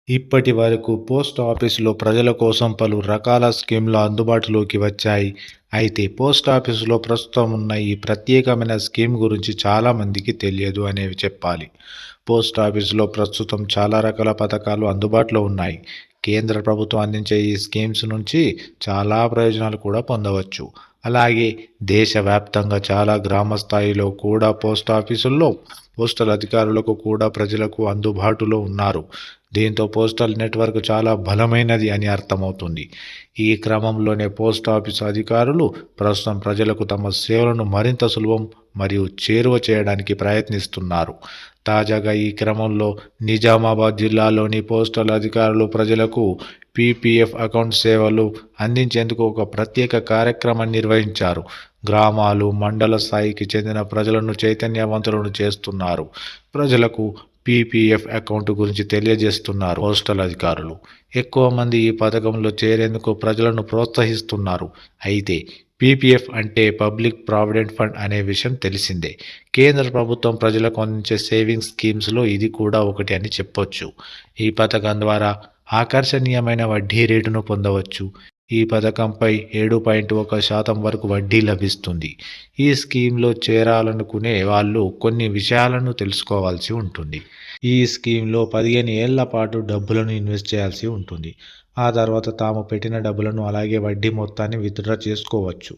ఇప్పటి వరకు పోస్ట్ ఆఫీసులో ప్రజల కోసం పలు రకాల స్కీమ్లు అందుబాటులోకి వచ్చాయి. అయితే పోస్ట్ ఆఫీసులో ప్రస్తుతం ఉన్న ఈ ప్రత్యేకమైన స్కీమ్ గురించి చాలా మందికి తెలియదు అనేవి చెప్పాలి. పోస్ట్ ఆఫీసులో ప్రస్తుతం చాలా రకాల పథకాలు అందుబాటులో ఉన్నాయి. కేంద్ర ప్రభుత్వం అందించే ఈ స్కీమ్స్ నుంచి చాలా ప్రయోజనాలు కూడా పొందవచ్చు. అలాగే దేశవ్యాప్తంగా చాలా గ్రామ స్థాయిలో కూడా పోస్ట్ ఆఫీసుల్లో పోస్టల్ అధికారులకు కూడా ప్రజలకు అందుబాటులో ఉన్నారు. దీంతో పోస్టల్ నెట్వర్క్ చాలా బలమైనది అని అర్థమవుతుంది. ఈ క్రమంలోనే పోస్ట్ ఆఫీస్ అధికారులు ప్రస్తుతం ప్రజలకు తమ సేవలను మరింత సులభం మరియు చేరువ చేయడానికి ప్రయత్నిస్తున్నారు. తాజాగా ఈ క్రమంలో నిజామాబాద్ జిల్లాలోని పోస్టల్ అధికారులు ప్రజలకు పీపీఎఫ్ అకౌంట్ సేవలు అందించేందుకు ఒక ప్రత్యేక కార్యక్రమాన్ని నిర్వహించారు. గ్రామాలు, మండల స్థాయికి చెందిన ప్రజలను చైతన్యవంతులను చేస్తున్నారు. ప్రజలకు పీపీఎఫ్ అకౌంట్ గురించి తెలియజేస్తున్నారు పోస్టల్ అధికారులు. ఎక్కువ మంది ఈ పథకంలో చేరేందుకు ప్రజలను ప్రోత్సహిస్తున్నారు. అయితే పీపీఎఫ్ అంటే పబ్లిక్ ప్రావిడెంట్ ఫండ్ అనే విషయం తెలిసిందే. కేంద్ర ప్రభుత్వం ప్రజలకు అందించే సేవింగ్స్ స్కీమ్స్లో ఇది కూడా ఒకటి అని చెప్పొచ్చు. ఈ పథకం ద్వారా ఆకర్షణీయమైన వడ్డీ రేటును పొందవచ్చు. ఈ పథకంపై 7.1% వరకు వడ్డీ లభిస్తుంది. ఈ స్కీమ్లో చేరాలనుకునే వాళ్ళు కొన్ని విషయాలను తెలుసుకోవాల్సి ఉంటుంది. ఈ స్కీమ్లో 15 ఏళ్ల పాటు డబ్బులను ఇన్వెస్ట్ చేయాల్సి ఉంటుంది. ఆ తర్వాత తాము పెట్టిన డబ్బులను అలాగే వడ్డీ మొత్తాన్ని విత్డ్రా చేసుకోవచ్చు.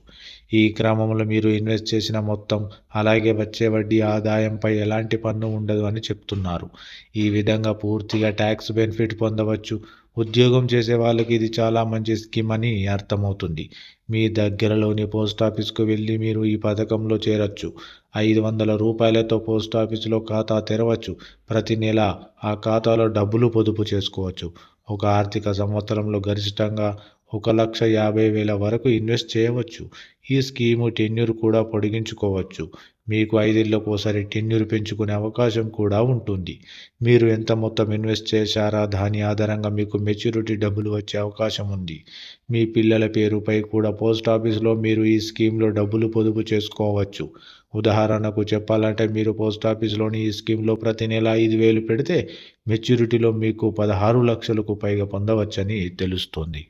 ఈ క్రమంలో మీరు ఇన్వెస్ట్ చేసిన మొత్తం అలాగే వచ్చే వడ్డీ ఆదాయంపై ఎలాంటి పన్ను ఉండదు అని చెప్తున్నారు. ఈ విధంగా పూర్తిగా ట్యాక్స్ బెనిఫిట్ పొందవచ్చు. ఉద్యోగం చేసే వాళ్ళకి ఇది చాలా మంచి స్కీమ్ అని అర్థమవుతుంది. మీ దగ్గరలోని పోస్ట్ ఆఫీస్కు వెళ్ళి మీరు ఈ పథకంలో చేరొచ్చు. 500 రూపాయలతో పోస్ట్ ఆఫీసులో ఖాతా తెరవచ్చు. ప్రతి నెల ఆ ఖాతాలో డబ్బులు పొదుపు చేసుకోవచ్చు. ఒక ఆర్థిక సంవత్సరంలో గరిష్టంగా 1,50,000 వరకు ఇన్వెస్ట్ చేయవచ్చు. ఈ స్కీము టెన్యూర్ కూడా పొడిగించుకోవచ్చు. మీకు 5 ఏళ్లకోసారి టెన్యూర్ పెంచుకునే అవకాశం కూడా ఉంటుంది. మీరు ఎంత మొత్తం ఇన్వెస్ట్ చేశారా దాని ఆధారంగా మీకు మెచ్యూరిటీ డబ్బులు వచ్చే అవకాశం ఉంది. మీ పిల్లల పేరుపై కూడా పోస్ట్ ఆఫీసులో మీరు ఈ స్కీమ్లో డబ్బులు పొదుపు చేసుకోవచ్చు. ఉదాహరణకు చెప్పాలంటే మీరు పోస్ట్ ఆఫీసులోని ఈ స్కీమ్లో ప్రతి నెల 5,000 పెడితే మెచ్యూరిటీలో మీకు 16 లక్షలకు పైగా పొందవచ్చని తెలుస్తుంది.